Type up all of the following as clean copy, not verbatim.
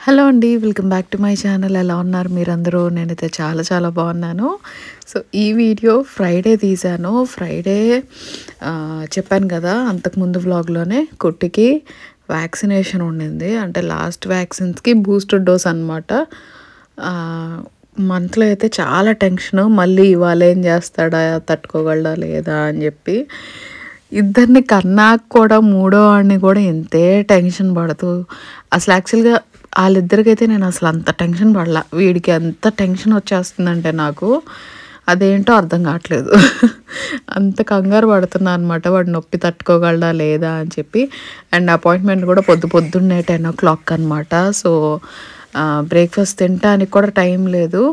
Hello అండి. Welcome back to my channel. ఎలా ఉన్నారు మీరందరూ? నేనైతే చాలా బాగున్నాను. సో ఈ వీడియో ఫ్రైడే తీశాను. ఫ్రైడే చెప్పాను కదా అంతకుముందు వ్లాగ్లోనే కుట్టికి వ్యాక్సినేషన్ ఉండింది. అంటే లాస్ట్ వ్యాక్సిన్స్కి బూస్టర్ డోస్ అనమాట. మంత్లో అయితే చాలా టెన్షను. మళ్ళీ ఇవాళ ఏం చేస్తాడా, తట్టుకోగలడా లేదా అని చెప్పి ఇద్దరిని కన్నాక కూడా మూడో వాడిని కూడా ఎంతే టెన్షన్ పడుతూ అసలు యాక్చువల్గా వాళ్ళిద్దరికైతే నేను అసలు అంత టెన్షన్ పడలా. వీడికి అంత టెన్షన్ వచ్చేస్తుందంటే నాకు అదేంటో అర్థం కావట్లేదు. అంత కంగారు పడుతున్నా అనమాట వాడు నొప్పి తట్టుకోగలడా లేదా అని చెప్పి. అండ్ అపాయింట్మెంట్ కూడా పొద్దున్నే 10 o'clock అనమాట. సో బ్రేక్ఫాస్ట్ తినడానికి కూడా టైం లేదు.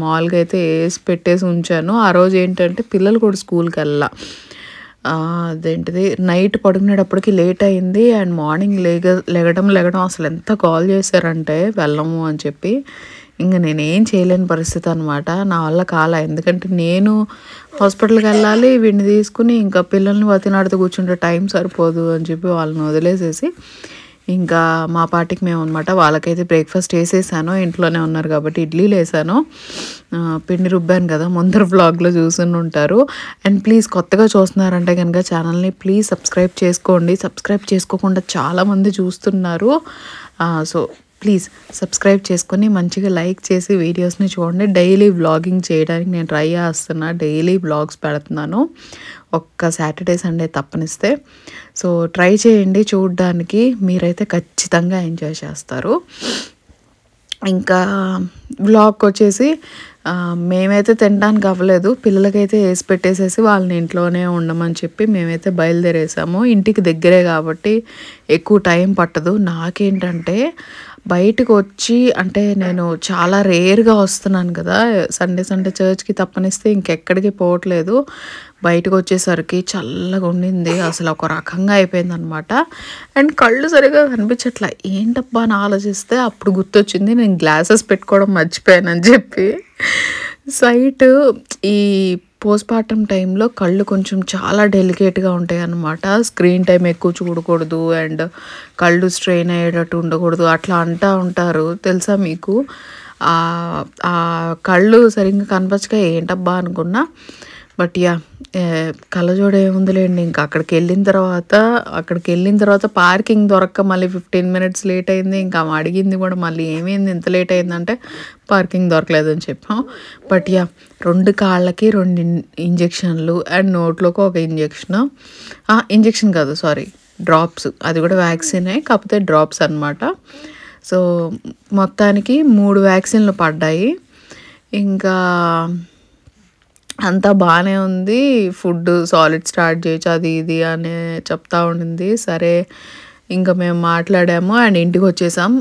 మామూలుగా అయితే వేసి పెట్టేసి ఉంచాను. ఆ రోజు ఏంటంటే పిల్లలు కూడా స్కూల్కి వెళ్ళా. అదేంటిది నైట్ పడుకునేటప్పటికి లేట్ అయింది. అండ్ మార్నింగ్ లెగడం అసలు ఎంత కాల్ చేశారంటే వెళ్ళము అని చెప్పి ఇంక నేనేం చేయలేని పరిస్థితి అనమాట. నా వల్ల కాలా. ఎందుకంటే నేను హాస్పిటల్కి వెళ్ళాలి, వీడిని తీసుకుని ఇంకా పిల్లల్ని వతినాడుతూ కూర్చుంటే టైం సరిపోదు అని చెప్పి వాళ్ళని వదిలేసేసి ఇంకా మా పార్టీకి మేము అనమాట. వాళ్ళకైతే బ్రేక్ఫాస్ట్ వేసేసాను, ఇంట్లోనే ఉన్నారు కాబట్టి ఇడ్లీలు వేసాను, పిండి రుబ్బాను కదా, ముందర వ్లాగ్లో చూసుని ఉంటారు. అండ్ ప్లీజ్ కొత్తగా చూస్తున్నారంటే కనుక ఛానల్ని ప్లీజ్ సబ్స్క్రైబ్ చేసుకోండి. సబ్స్క్రైబ్ చేసుకోకుండా చాలామంది చూస్తున్నారు. సో ప్లీజ్ సబ్స్క్రైబ్ చేసుకొని మంచిగా లైక్ చేసి వీడియోస్ని చూడండి. డైలీ వ్లాగింగ్ చేయడానికి నేను ట్రై చేస్తున్నా. డైలీ వ్లాగ్స్ పెడుతున్నాను, ఒక్క సాటర్డే సండే తప్పనిస్తే. సో ట్రై చేయండి చూడడానికి, మీరైతే ఖచ్చితంగా ఎంజాయ్ చేస్తారు. ఇంకా వ్లాగ్కి వచ్చేసి మేమైతే తినడానికి అవ్వలేదు. పిల్లలకైతే వేసి పెట్టేసేసి వాళ్ళని ఇంట్లోనే ఉండమని చెప్పి మేమైతే బయలుదేరేసాము. ఇంటికి దగ్గరే కాబట్టి ఎక్కువ టైం పట్టదు. నాకేంటంటే బయటకు వచ్చి అంటే నేను చాలా రేర్గా వస్తున్నాను కదా, సండే చర్చ్కి తప్పనిస్తే ఇంకెక్కడికి పోవట్లేదు. బయటకు వచ్చేసరికి చల్లగా ఉండింది, అసలు ఒక రకంగా అయిపోయింది అనమాట. అండ్ కళ్ళు సరిగా కనిపించట్లా. ఏంటబ్బా అని ఆలోచిస్తే అప్పుడు గుర్తొచ్చింది నేను గ్లాసెస్ పెట్టుకోవడం మర్చిపోయానని చెప్పి. సైట్ ఈ పోస్ట్పార్టం టైంలో కళ్ళు కొంచెం చాలా డెలికేట్గా ఉంటాయి అన్నమాట. స్క్రీన్ టైం ఎక్కువ చూడకూడదు అండ్ కళ్ళు స్ట్రెయిన్ అయ్యేటట్టు ఉండకూడదు అట్లా అంటూ ఉంటారు, తెలుసా మీకు? కళ్ళు సరిగ్గా కనిపించక ఏంటబ్బా అనుకున్నా. బట్ యా కళ్ళజోడు ఏముందిలేండి. ఇంకా అక్కడికి వెళ్ళిన తర్వాత పార్కింగ్ దొరక్క మళ్ళీ 15 minutes లేట్ అయింది. ఇంకా అడిగింది కూడా మళ్ళీ ఏమైంది ఇంత లేట్ అయిందంటే పార్కింగ్ దొరకలేదని చెప్పాం. బట్ యా 2 కాళ్ళకి 2 ఇంజెక్షన్లు అండ్ నోట్లోకి ఒక ఇంజెక్షన్ కాదు సారీ డ్రాప్స్, అది కూడా వ్యాక్సినే కాకపోతే డ్రాప్స్ అనమాట. సో మొత్తానికి 3 వ్యాక్సిన్లు పడ్డాయి. ఇంకా అంతా బాగానే ఉంది. ఫుడ్ సాలిడ్ స్టార్ట్ చేయొచ్చు అది ఇది అని చెప్తా ఉండింది. సరే ఇంకా మేము మాట్లాడాము అండ్ ఇంటికి వచ్చేసాం.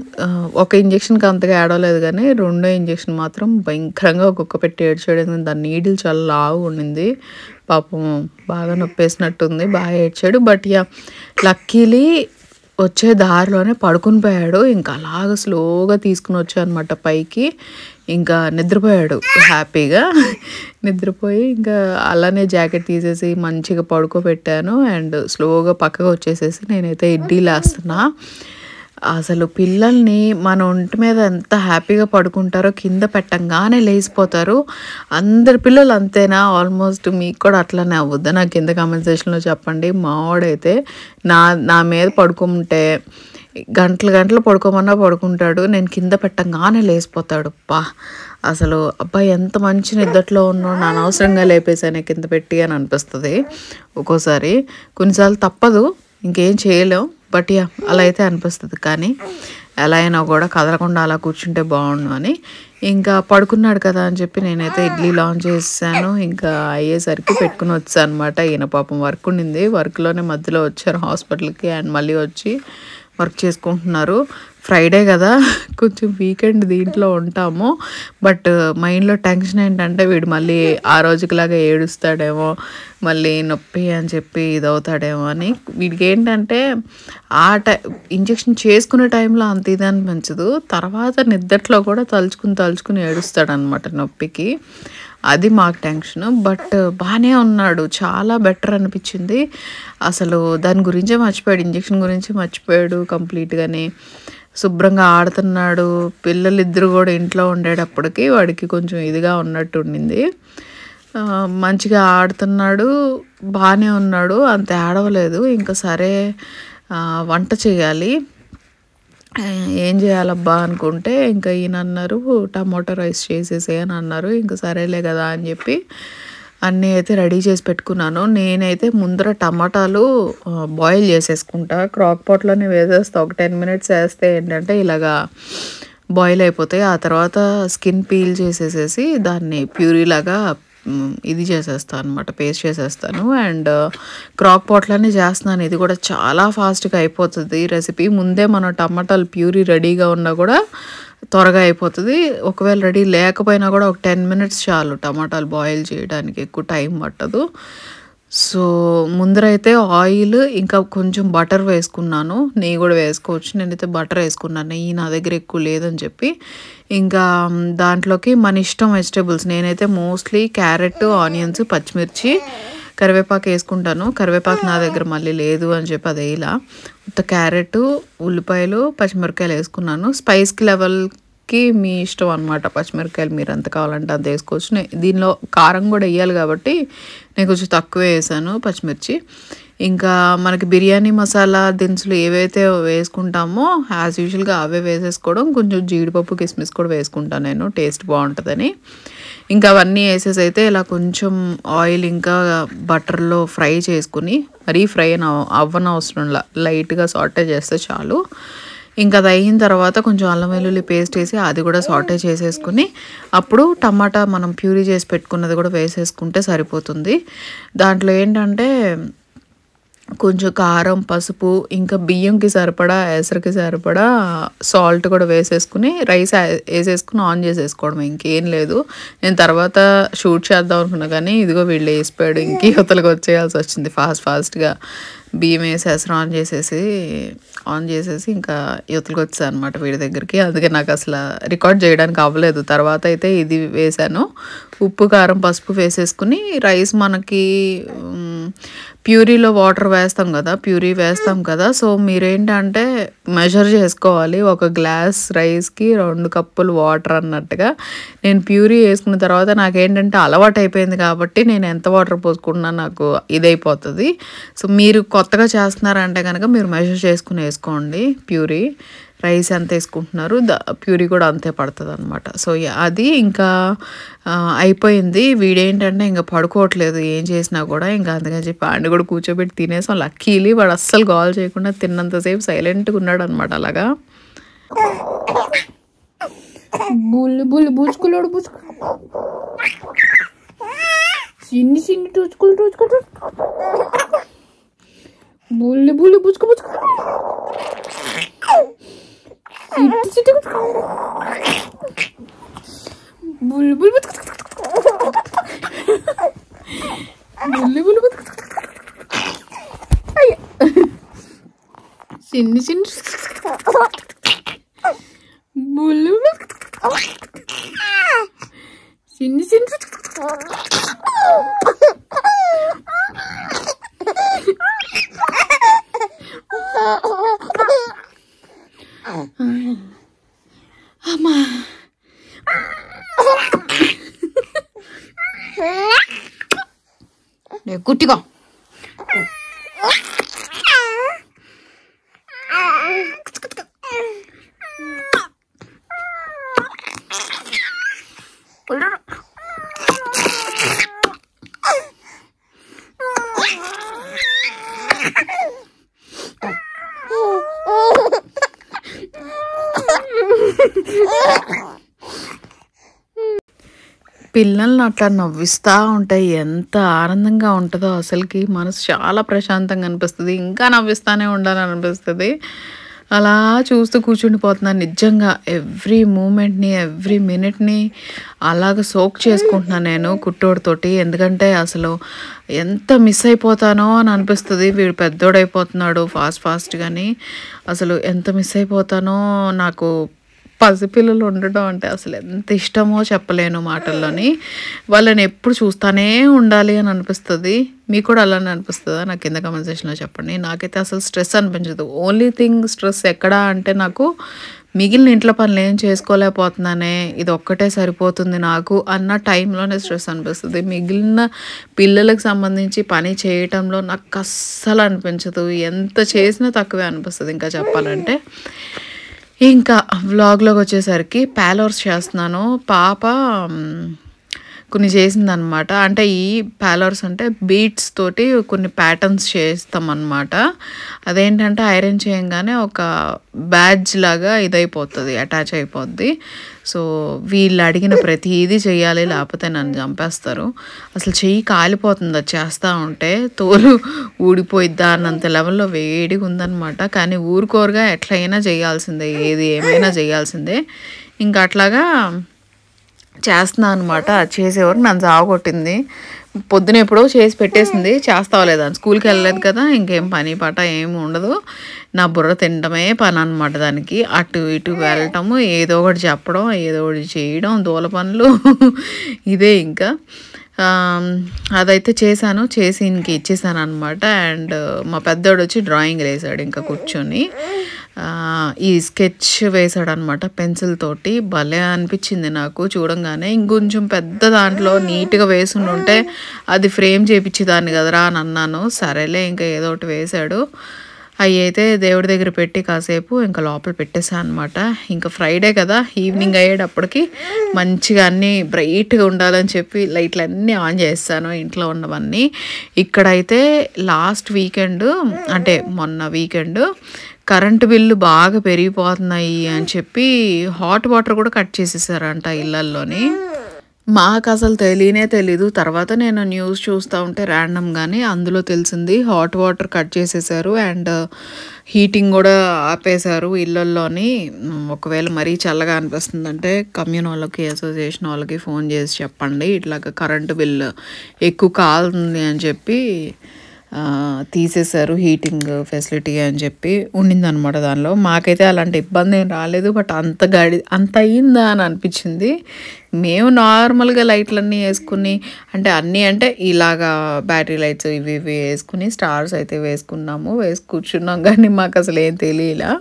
ఒక ఇంజెక్షన్కి అంతగా ఏడవలేదు కానీ రెండో ఇంజెక్షన్ మాత్రం భయంకరంగా ఒక్కొక్క పెట్టి ఏడ్చాడు. దాని నీడిల్ చాలా లావు ఉండింది, పాపం బాగా నొప్పేసినట్టుంది, బాగా ఏడ్చాడు. బట్ యా లక్కీలీ వచ్చే దారిలోనే పడుకుని పోయాడు. ఇంకా అలాగ స్లోగా తీసుకుని వచ్చా అనమాట పైకి. ఇంకా నిద్రపోయాడు హ్యాపీగా. నిద్రపోయి ఇంకా అలానే జాకెట్ తీసేసి మంచిగా పడుకోబెట్టాను అండ్ స్లోగా పక్కగా వచ్చేసేసి నేనైతే ఇడ్లీలు వేస్తున్నా. అసలు పిల్లల్ని మన ఒంటి మీద ఎంత హ్యాపీగా పడుకుంటారో కింద పెట్టంగానే లేచిపోతారు. అందరి పిల్లలు అంతేనా? ఆల్మోస్ట్ మీకు కూడా అట్లనే అవ్వద్దా? నాకు కింద కామెంట్ సెక్షన్లో చెప్పండి. మావాడైతే నా మీద పడుకుంటే గంటలు పడుకోమన్నా పడుకుంటాడు, నేను కింద పెట్టంగానే లేచిపోతాడు. అసలు అబ్బాయి ఎంత మంచి నిద్రలో ఉన్నాడు, నా అనవసరంగా లేపేసాను కింద పెట్టి అని అనిపిస్తుంది ఒక్కోసారి. కొన్నిసార్లు తప్పదు, ఇంకేం చేయలేం. బట్ యా అలా అయితే అనిపిస్తుంది. కానీ ఎలా అయినా కూడా కదలకుండా అలా కూర్చుంటే బాగుండు అని ఇంకా పడుకున్నాడు కదా అని చెప్పి నేనైతే ఇడ్లీ లాంచ్ చేసాను. ఇంకా అయ్యేసరికి పెట్టుకుని వచ్చాను అనమాట. ఈయన పాపం వర్క్ ఉండింది, వర్క్లోనే మధ్యలో వచ్చారు హాస్పిటల్కి అండ్ మళ్ళీ వచ్చి వర్క్ చేసుకుంటున్నారు. ఫ్రైడే కదా కొంచెం వీకెండ్ దీంట్లో ఉంటాము. బట్ మైండ్లో టెన్షన్ ఏంటంటే వీడు మళ్ళీ ఆ రోజుకిలాగా ఏడుస్తాడేమో, మళ్ళీ నొప్పి అని చెప్పి ఇదవుతాడేమో అని. వీడికి ఏంటంటే ఇంజెక్షన్ చేసుకునే టైంలో అంత ఇది అనిపించదు, తర్వాత నిద్రలో కూడా తలుచుకుని ఏడుస్తాడనమాట నొప్పికి. అది మాకు టెన్షన్. బట్ బాగానే ఉన్నాడు, చాలా బెటర్ అనిపించింది. అసలు దాని గురించే మర్చిపోయాడు, ఇంజెక్షన్ గురించి మర్చిపోయాడు కంప్లీట్గానే. శుభ్రంగా ఆడుతున్నాడు. పిల్లలిద్దరు కూడా ఇంట్లో ఉండేటప్పటికి వాడికి కొంచెం ఇదిగా ఉన్నట్టు ఉండింది. మంచిగా ఆడుతున్నాడు, బాగానే ఉన్నాడు, అంత ఏడవలేదు. ఇంకా సరే వంట చేయాలి, ఏం చేయాలబ్బా అనుకుంటే ఇంకా ఈయన అన్నారు టమాటో రైస్ చేసేసే అని అన్నారు. ఇంకా సరేలే కదా అని చెప్పి అన్నీ అయితే రెడీ చేసి పెట్టుకున్నాను. నేనైతే ముందర టమాటాలు బాయిల్ చేసేసుకుంటా, క్రాక్ పాట్లోనే వేసేస్తా. ఒక 10 మినిట్స్ వేస్తే ఏంటంటే ఇలాగా బాయిల్ అయిపోతాయి. ఆ తర్వాత స్కిన్ పీల్ చేసేసేసి దాన్ని ప్యూరీ లాగా ఇది చేసేస్తాను అనమాట, పేస్ట్ చేసేస్తాను. అండ్ క్రాక్ పాట్లోనే చేస్తున్నాను. ఇది కూడా చాలా ఫాస్ట్గా అయిపోతుంది రెసిపీ. ముందే మన టమాటాలు ప్యూరీ రెడీగా ఉన్నా కూడా త్వరగా అయిపోతుంది. ఒకవేళ రెడీ లేకపోయినా కూడా ఒక 10 మినిట్స్ చాలు టమాటాలు బాయిల్ చేయడానికి, ఎక్కువ టైం పట్టదు. సో ముందరైతే ఆయిల్ ఇంకా కొంచెం బటర్ వేసుకున్నాను. నెయ్యి కూడా వేసుకోవచ్చు, నేనైతే బటర్ వేసుకున్నాను. నెయ్యి నా దగ్గర ఎక్కువ లేదని చెప్పి ఇంకా దాంట్లోకి మన ఇష్టం వెజిటేబుల్స్. నేనైతే మోస్ట్లీ క్యారెట్, ఆనియన్స్, పచ్చిమిర్చి, కరివేపాకు వేసుకుంటాను. కరివేపాకు నా దగ్గర మళ్ళీ లేదు అని చెప్పి అది ఇలా క్యారెట్, ఉల్లిపాయలు, పచ్చిమిరపకాయలు వేసుకున్నాను. స్పైస్కి లెవెల్కి మీ ఇష్టం అనమాట. పచ్చిమిరపకాయలు మీరు ఎంత కావాలంటే అంత వేసుకోవచ్చు. దీనిలో కారం కూడా వేయాలి కాబట్టి నేను కొంచెం తక్కువ వేసాను పచ్చిమిర్చి. ఇంకా మనకి బిర్యానీ మసాలా దినుసులు ఏవైతే వేసుకుంటామో యాజ్ యూజువల్గా అవే వేసేసుకోవడం. కొంచెం జీడిపప్పు, కిస్మిస్ కూడా వేసుకుంటాను నేను, టేస్ట్ బాగుంటుందని. ఇంకా అవన్నీ వేసేసి అయితే ఇలా కొంచెం ఆయిల్ ఇంకా బటర్లో ఫ్రై చేసుకుని, మరీ ఫ్రై అవ్వనవసరంలా, లైట్గా సాటే చేస్తే చాలు. ఇంకా అది అయిన తర్వాత కొంచెం అల్లం వెల్లుల్లి పేస్ట్ వేసి అది కూడా సాటే చేసేసుకుని అప్పుడు టమాటా మనం ప్యూరీ చేసి పెట్టుకున్నది కూడా వేసేసుకుంటే సరిపోతుంది. దాంట్లో ఏంటంటే కొంచెం కారం, పసుపు, ఇంకా బియ్యంకి సరిపడా, ఎసరికి సరిపడా సాల్ట్ కూడా వేసేసుకుని రైస్ వేసేసుకుని ఆన్ చేసేసుకోవడం, ఇంకేం లేదు. నేను తర్వాత షూట్ చేద్దాం అనుకున్నా కానీ ఇదిగో వీళ్ళు వేసిపోయాడు, ఇంక యువతలకు వచ్చేయాల్సి వచ్చింది. ఫాస్ట్గా బియ్యం వేసేసి ఆన్ చేసేసి ఇంకా యువతలకు వచ్చాను అనమాట వీడి దగ్గరికి. అందుకే నాకు అసలు రికార్డ్ చేయడానికి అవ్వలేదు. తర్వాత అయితే ఇది వేసాను, ఉప్పు, కారం, పసుపు వేసేసుకుని రైస్ మనకి ప్యూరీలో వాటర్ ప్యూరీ వేస్తాం కదా. సో మీరేంటంటే మెజర్ చేసుకోవాలి, ఒక గ్లాస్ రైస్కి 2 కప్పులు వాటర్ అన్నట్టుగా. నేను ప్యూరీ వేసుకున్న తర్వాత నాకేంటంటే అలవాటు అయిపోయింది కాబట్టి నేను ఎంత వాటర్ పోసుకున్నా నాకు ఇదైపోతుంది. సో మీరు కొత్తగా చేస్తున్నారంటే కనుక మీరు మెజర్ చేసుకుని వేసుకోండి. ప్యూరీ రైస్ ఎంత వేసుకుంటున్నారు ప్యూరీ కూడా అంతే పడుతుంది అనమాట. సో అది ఇంకా అయిపోయింది. వీడేంటంటే ఇంకా పడుకోవట్లేదు ఏం చేసినా కూడా. ఇంకా అందుకని చెప్పి ఆడిని కూడా కూర్చోబెట్టి తినేసాం. లక్కీలీ వాడు అస్సలు గోల్ చేయకుండా తిన్నంతసేపు సైలెంట్గా ఉన్నాడు అనమాట. అలాగా బుల్లు బూచుకున్నాడు, చిన్ని టూచుకులు బుల్లు బుచ్చుకు బుల్బుల్ చిన్ని బుల్లు చిన్ని అమ్మా కుట్టిగా పిల్లల్ని అట్లా నవ్విస్తూ ఉంటాయి, ఎంత ఆనందంగా ఉంటుందో అసలుకి. మనసు చాలా ప్రశాంతంగా అనిపిస్తుంది, ఇంకా నవ్విస్తూనే ఉండాలని అనిపిస్తుంది. అలా చూస్తూ కూర్చుండిపోతున్నాను నిజంగా. ఎవ్రీ మూమెంట్ని, ఎవ్రీ మినిట్ని అలాగ సోక్ చేసుకుంటున్నాను నేను కుట్టోడితోటి. ఎందుకంటే అసలు ఎంత మిస్ అయిపోతానో అని అనిపిస్తుంది. వీడు పెద్దోడైపోతున్నాడు ఫాస్ట్గాని, అసలు ఎంత మిస్ అయిపోతానో నాకు పసిపిల్లలు ఉండడం అంటే అసలు ఎంత ఇష్టమో చెప్పలేను మాటల్లోని. వాళ్ళని ఎప్పుడు చూస్తానే ఉండాలి అని అనిపిస్తుంది. మీకు కూడా అలానే అనిపిస్తుందా? నాకు కింద కామెంట్ సెక్షన్లో చెప్పండి. నాకైతే అసలు స్ట్రెస్ అనిపించదు. ఓన్లీ థింగ్ స్ట్రెస్ ఎక్కడ అంటే నాకు మిగిలిన ఇంట్లో పనులు ఏం చేసుకోలేకపోతున్నానే, ఇది ఒక్కటే సరిపోతుంది నాకు అన్న టైంలోనే స్ట్రెస్ అనిపిస్తుంది. మిగిలిన పిల్లలకు సంబంధించి పని చేయటంలో నాకు అస్సలు అనిపించదు. ఎంత చేసినా తక్కువే అనిపిస్తుంది ఇంకా చెప్పాలంటే. ఇంకా వ్లాగ్లోకి వచ్చేసరికి ప్యాలర్స్ చేస్తున్నాను. పాప కొన్ని చేసిందనమాట. అంటే ఈ ప్యాలర్స్ అంటే బీడ్స్ తోటి కొన్ని ప్యాటర్న్స్ చేస్తామన్నమాట. అదేంటంటే ఐరన్ చేయంగానే ఒక బ్యాడ్జ్ లాగా ఇదైపోతుంది, అటాచ్ అయిపోద్ది. సో వీళ్ళు అడిగిన ప్రతిదీ చెయ్యాలి, లేకపోతే నన్ను చంపేస్తారు. అసలు చెయ్యి కాలిపోతుంది అది చేస్తూ ఉంటే, తోలు ఊడిపోయిద్దా అన్నంత లెవెల్లో వేడిగా ఉందన్నమాట. కానీ ఊరుకోరుగా ఎట్లయినా చేయాల్సిందే, ఏది ఏమైనా చేయాల్సిందే. ఇంకా అట్లాగా చేస్తున్నా అనమాట. అది చేసేవరకు నన్ను సాగొట్టింది. పొద్దున ఎప్పుడో చేసి పెట్టేసింది, చేస్తావా లేదా అని. స్కూల్కి వెళ్ళలేదు కదా, ఇంకేం పని పాట ఏమి ఉండదు. నా బుర్ర తినడమే పని అనమాట దానికి. అటు ఇటు వెళ్ళటము, ఏదో ఒకటి చెప్పడం, ఏదో ఒకటి చేయడం, దూల పనులు ఇదే ఇంకా. అదైతే చేశాను, చేసి ఇంక ఇచ్చేసాను అనమాట. అండ్ మా పెద్దోడు వచ్చి డ్రాయింగ్ వేసాడు ఇంకా కూర్చొని. ఈ స్కెచ్ వేసాడు అనమాట పెన్సిల్ తోటి. భలే అనిపించింది నాకు చూడంగానే. ఇంకొంచెం పెద్ద దాంట్లో నీట్గా వేసి ఉంటే అది ఫ్రేమ్ చేయించేదాన్ని కదరా అని అన్నాను. సరేలే ఇంకా ఏదో ఒకటి వేసాడు. అవి అయితే దేవుడి దగ్గర పెట్టి కాసేపు ఇంకా లోపల పెట్టేసాను అనమాట. ఇంకా ఫ్రైడే కదా, ఈవినింగ్ అయ్యేటప్పటికి మంచిగా అన్నీ బ్రైట్గా ఉండాలని చెప్పి లైట్లు అన్నీ ఆన్ చేస్తాను ఇంట్లో ఉన్నవన్నీ. ఇక్కడైతే లాస్ట్ వీకెండ్ అంటే మొన్న వీకెండ్ కరెంటు బిల్లు బాగా పెరిగిపోతున్నాయి అని చెప్పి హాట్ వాటర్ కూడా కట్ చేసేసారంట ఇళ్ళల్లోని. మాకు అసలు తెలీదు. తర్వాత నేను న్యూస్ చూస్తూ ఉంటే ర్యాండమ్గానే అందులో తెలిసింది హాట్ వాటర్ కట్ చేసేసారు అండ్ హీటింగ్ కూడా ఆపేశారు ఇళ్ళల్లోని. ఒకవేళ మరీ చల్లగా అనిపిస్తుందంటే కమ్యూన్ వాళ్ళకి, అసోసియేషన్ వాళ్ళకి ఫోన్ చేసి చెప్పండి, ఇట్లాగ కరెంటు బిల్లు ఎక్కువ కాలుతుంది అని చెప్పి తీసేశారు హీటింగ్ ఫెసిలిటీ అని చెప్పి ఉండిందనమాట దానిలో. మాకైతే అలాంటి ఇబ్బంది ఏం రాలేదు. బట్ అంత అయిందా అని అనిపించింది. మేము నార్మల్గా లైట్లన్నీ వేసుకుని, అంటే అన్నీ అంటే ఇలాగా బ్యాటరీ లైట్స్ ఇవి వేసుకుని స్టార్స్ అయితే వేసి కూర్చున్నాం. కానీ మాకు అసలు ఏం తెలియలా.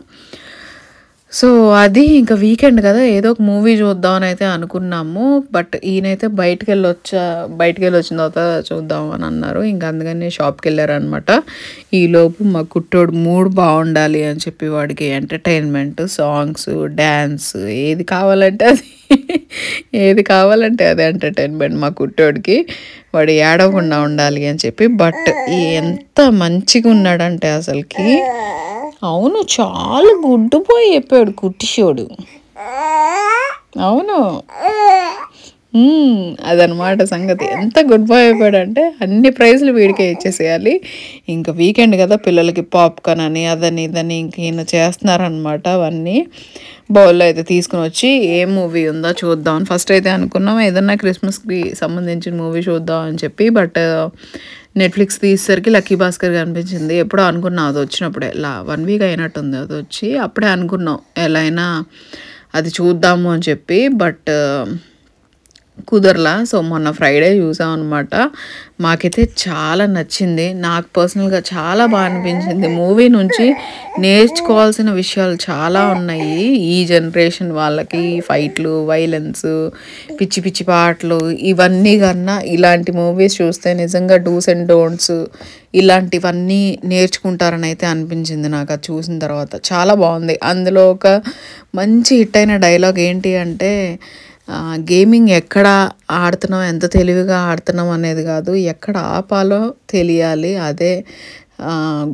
సో అది ఇంకా వీకెండ్ కదా, ఏదో ఒక మూవీ చూద్దామని అయితే అనుకున్నాము. బట్ ఈయనైతే బయటికి వచ్చిన తర్వాత చూద్దాం అని అన్నారు. ఇంకా అందుకని షాప్కి వెళ్ళారనమాట. ఈలోపు మా కుట్టోడు మూడ్ బాగుండాలి అని చెప్పి వాడికి ఎంటర్టైన్మెంట్, సాంగ్స్, డ్యాన్స్ ఏది కావాలంటే అది ఎంటర్టైన్మెంట్ మా కుట్టోడికి. వాడు ఏడవకుండా ఉండాలి అని చెప్పి. బట్ ఎంత మంచిగా ఉన్నాడంటే అసలుకి, అవును చాలా గుడ్డు పోయి చెప్పాడు కుట్టిషోడు. అవును అదనమాట సంగతి. ఎంత గుడ్ బాయ్ అయిపోయాడంటే అన్ని ప్రైజ్లు వీడికే ఇచ్చేసేయాలి. ఇంకా వీకెండ్ కదా, పిల్లలకి పాప్కార్న్ అని అదని ఇదని ఇంక ఈయన చేస్తున్నారనమాట. అవన్నీ బౌల్లో అయితే తీసుకుని వచ్చి ఏ మూవీ ఉందో చూద్దామని ఫస్ట్ అయితే అనుకున్నాం, ఏదన్నా క్రిస్మస్కి సంబంధించిన మూవీ చూద్దాం అని చెప్పి. బట్ నెట్ఫ్లిక్స్ తీసేసరికి లక్కీ భాస్కర్ కనిపించింది. ఎప్పుడో అనుకున్నాం అది వచ్చినప్పుడే, 1 వీక్ అయినట్టుంది అది వచ్చి. అప్పుడే అనుకున్నాం ఎలా అయినా అది చూద్దాము అని చెప్పి. బట్ కుదరలా. సో మొన్న ఫ్రైడే చూసాం అనమాట. మాకైతే చాలా నచ్చింది. నాకు పర్సనల్గా చాలా బాగా అనిపించింది. మూవీ నుంచి నేర్చుకోవాల్సిన విషయాలు చాలా ఉన్నాయి. ఈ జనరేషన్ వాళ్ళకి ఫైట్లు, వైలెన్స్, పిచ్చి పిచ్చి పాటలు ఇవన్నీ కన్నా ఇలాంటి మూవీస్ చూస్తే నిజంగా డూస్ అండ్ డోంట్స్ ఇలాంటివన్నీ నేర్చుకుంటారని అయితే అనిపించింది నాకు. అది చూసిన తర్వాత చాలా బాగుంది. అందులో ఒక మంచి హిట్ అయిన డైలాగ్ ఏంటి అంటే, గేమింగ్ ఎక్కడ ఆడుతున్నాం, ఎంత తెలివిగా ఆడుతున్నాం అనేది కాదు, ఎక్కడ ఆపాలో తెలియాలి, అదే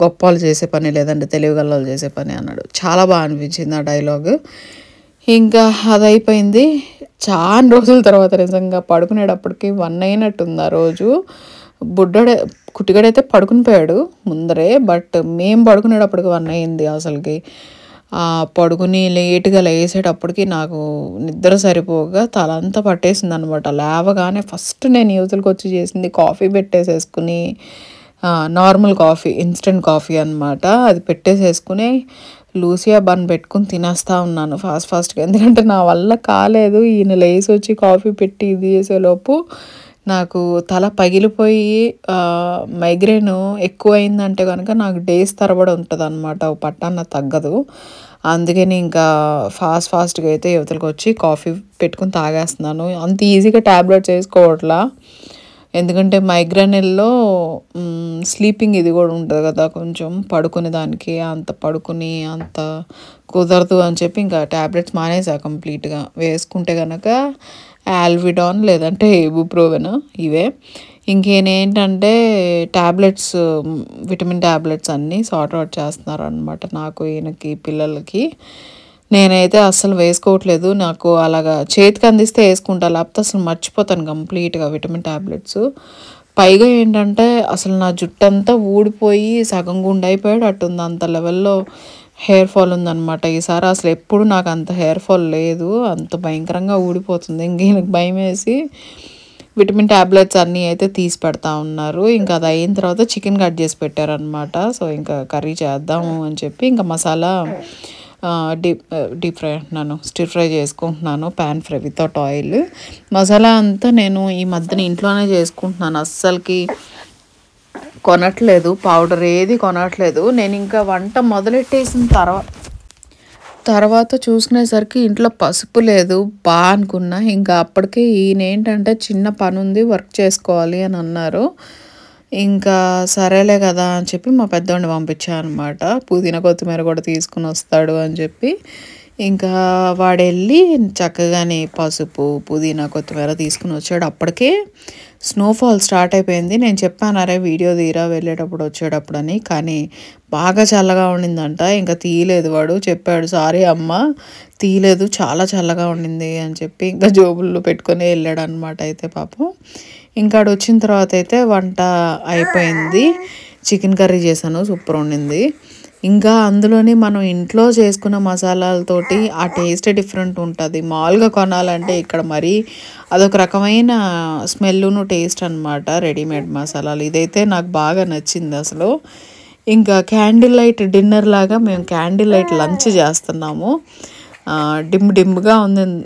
గొప్ప వాళ్ళు చేసే పని, లేదంటే తెలివిగల వాళ్ళు చేసే పని అన్నాడు. చాలా బాగా అనిపించింది ఆ డైలాగ్. ఇంకా అది అయిపోయింది. చాలా రోజుల తర్వాత నిజంగా పడుకునేటప్పటికి 1 అయినట్టుంది ఆ రోజు. కుట్టిగాడైతే పడుకుని పోయాడు ముందరే. బట్ మేము పడుకునేటప్పటికి 1 అయింది అసలుకి. పడుకుని లేటుగా లేసేటప్పటికి నాకు నిద్ర సరిపోగా తలంతా పట్టేసింది అనమాట. లేవగానే ఫస్ట్ నేను యూతులకు వచ్చి చేసింది కాఫీ పెట్టేసేసుకుని, నార్మల్ కాఫీ, ఇన్స్టెంట్ కాఫీ అనమాట, అది పెట్టేసేసుకుని లూసియా బన్ పెట్టుకుని తినేస్తూ ఉన్నాను ఫాస్ట్గా. ఎందుకంటే నా వల్ల కాలేదు. ఈయన లేసి వచ్చి కాఫీ పెట్టి ఇది చేసేలోపు నాకు తల పగిలిపోయి మైగ్రేన్ ఎక్కువైందంటే కనుక నాకు డేస్ తరబడి ఉంటుంది అనమాట, పట్టాన తగ్గదు. అందుకని ఇంకా ఫాస్ట్గా అయితే యువతలకు వచ్చి కాఫీ పెట్టుకుని తాగేస్తున్నాను. అంత ఈజీగా ట్యాబ్లెట్స్ వేసుకోవట్లా, ఎందుకంటే మైగ్రేన్లో స్లీపింగ్ ఇది కూడా ఉంటుంది కదా, కొంచెం పడుకునే దానికి అంత పడుకుని అంత కుదరదు అని చెప్పి ఇంకా ట్యాబ్లెట్స్ మానేసా కంప్లీట్గా. వేసుకుంటే కనుక ఆల్విడాన్ లేదంటే ఇబుప్రోఫెన్ ఇవే. ఇంకేంటంటే ట్యాబ్లెట్స్, విటమిన్ ట్యాబ్లెట్స్ అన్నీ సార్ట్ అవుట్ చేస్తున్నారు అనమాట నాకు, ఈయనకి, పిల్లలకి. నేనైతే అస్సలు వేసుకోవట్లేదు. నాకు అలాగా చేతికి అందిస్తే వేసుకుంటా, లేకపోతే అసలు మర్చిపోతాను కంప్లీట్గా విటమిన్ ట్యాబ్లెట్స్. పైగా ఏంటంటే అసలు నా జుట్టు అంతా ఊడిపోయి సగం గుండె అయిపోయాడట్టుంది, అంత లెవెల్లో హెయిర్ ఫాల్ ఉందన్నమాట. ఈసారి అసలు ఎప్పుడు నాకు అంత హెయిర్ ఫాల్ లేదు, అంత భయంకరంగా ఊడిపోతుంది. ఇంక భయం వేసి విటమిన్ ట్యాబ్లెట్స్ అన్నీ అయితే తీసి పెడతా ఉన్నారు. ఇంకా అది అయిన తర్వాత చికెన్ కట్ చేసి పెట్టారనమాట. సో ఇంకా కర్రీ చేద్దాము అని చెప్పి ఇంకా మసాలా డీప్ ఫ్రై అంటున్నాను, స్టిర్ ఫ్రై చేసుకుంటున్నాను, pan fry without oil. Masala అంతా నేను ఈ మధ్యన ఇంట్లోనే చేసుకుంటున్నాను, అస్సలకి కొనట్లేదు, పౌడర్ ఏది కొనట్లేదు. నేను ఇంకా వంట మొదలెట్టేసిన తర్వాత చూసుకునేసరికి ఇంట్లో పసుపు లేదు. అనుకున్నా. ఇంకా అప్పటికే ఈయన ఏంటంటే చిన్న పని ఉంది, వర్క్ చేసుకోవాలి అని అన్నారు. ఇంకా సరేలే కదా అని చెప్పి మా పెద్దవాడిని పంపించాను అనమాట. పుదీనా కొత్తిమీర కూడా తీసుకుని వస్తాడు అని చెప్పి ఇంకా వాడెళ్ళి చక్కగానే పసుపు, పుదీనా, కొత్తిమీర తీసుకుని వచ్చాడు. అప్పటికే స్నోఫాల్ స్టార్ట్ అయిపోయింది. నేను చెప్పాను, అరే వీడియో తీరా వెళ్ళేటప్పుడు వచ్చేటప్పుడు అని. కానీ బాగా చల్లగా ఉండిందంట, ఇంకా తీయలేదు. వాడు చెప్పాడు, సారీ అమ్మ తీయలేదు, చాలా చల్లగా ఉండింది అని చెప్పి ఇంకా జోబుల్లో పెట్టుకొని వెళ్ళాడు అనమాట. అయితే పాపం ఇంకా వచ్చిన తర్వాత అయితే వంట అయిపోయింది. చికెన్ కర్రీ చేశాను, సూపర్ ఉండింది. ఇంకా అందులోని మనం ఇంట్లో చేసుకున్న మసాలాలతోటి ఆ టేస్ట్ డిఫరెంట్ ఉంటుంది. మామూలుగా కొనాలంటే ఇక్కడ మరీ అదొక రకమైన స్మెల్ను టేస్ట్ అనమాట రెడీమేడ్ మసాలాలు. ఇదైతే నాకు బాగా నచ్చింది అసలు. ఇంకా క్యాండిల్ లైట్ డిన్నర్ లాగా మేము క్యాండిల్ లైట్ లంచ్ చేస్తున్నాము. డిమ్గా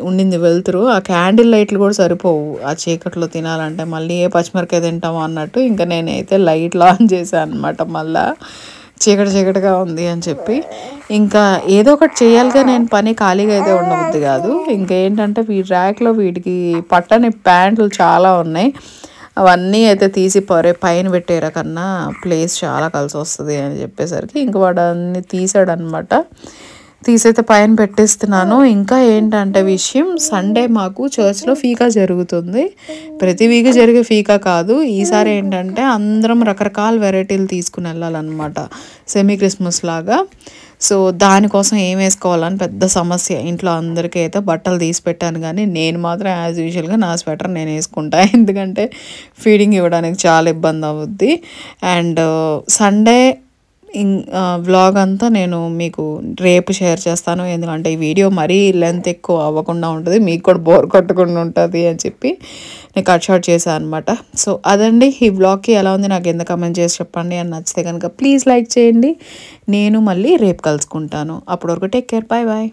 ఉండింది వెళ్తురు. ఆ క్యాండిల్ లైట్లు కూడా సరిపోవు ఆ చీకట్లో తినాలంటే, మళ్ళీ ఏ పచ్చిమిరకాయ తింటాము అన్నట్టు ఇంకా నేనైతే లైట్లు ఆన్ చేశాను అనమాట. మళ్ళీ చీకటిగా ఉంది అని చెప్పి ఇంకా ఏదో ఒకటి చేయాలిగా, నేను పని ఖాళీగా అయితే ఉండబుద్ది కాదు. ఇంకేంటంటే ర్యాక్లో వీటికి పట్టని ప్యాంట్లు చాలా ఉన్నాయి, అవన్నీ అయితే తీసి పైన పెట్టేరా కన్నా ప్లేస్ చాలా కలిసి వస్తుంది అని చెప్పేసరికి ఇంక వాడు అన్నీ తీసాడనమాట. తీసైతే పైన పెట్టేస్తున్నాను. ఇంకా ఏంటంటే విషయం, సండే మాకు చర్చ్లో ఫీకా జరుగుతుంది. ప్రతి వీక్ జరిగే ఫీకా కాదు, ఈసారి ఏంటంటే అందరం రకరకాల వెరైటీలు తీసుకుని వెళ్ళాలన్నమాట, సెమీ క్రిస్మస్ లాగా. సో దానికోసం ఏం వేసుకోవాలని పెద్ద సమస్య. ఇంట్లో అందరికీ అయితే బట్టలు తీసి పెట్టాను, కానీ నేను మాత్రం యాజ్ యూజువల్గా నా స్వెటర్ నేను వేసుకుంటా, ఎందుకంటే ఫీడింగ్ ఇవ్వడానికి చాలా ఇబ్బంది అవుద్ది. అండ్ సండే వ్లాగ్ అంతా నేను మీకు రేపు షేర్ చేస్తాను, ఎందుకంటే ఈ వీడియో మరీ లెంత్ ఎక్కువ అవ్వకుండా ఉంటుంది, మీకు కూడా బోర్ కొట్టకుండా ఉంటుంది అని చెప్పి నేను కట్ షార్ట్ చేశాను అనమాట. సో అదండి ఈ వ్లాగ్కి ఎలా ఉంది నాకు కింద కమెంట్ చేసి చెప్పండి. అని నచ్చితే కనుక ప్లీజ్ లైక్ చేయండి. నేను మళ్ళీ రేపు కలుసుకుంటాను. అప్పటి వరకు టేక్ కేర్, బాయ్ బాయ్.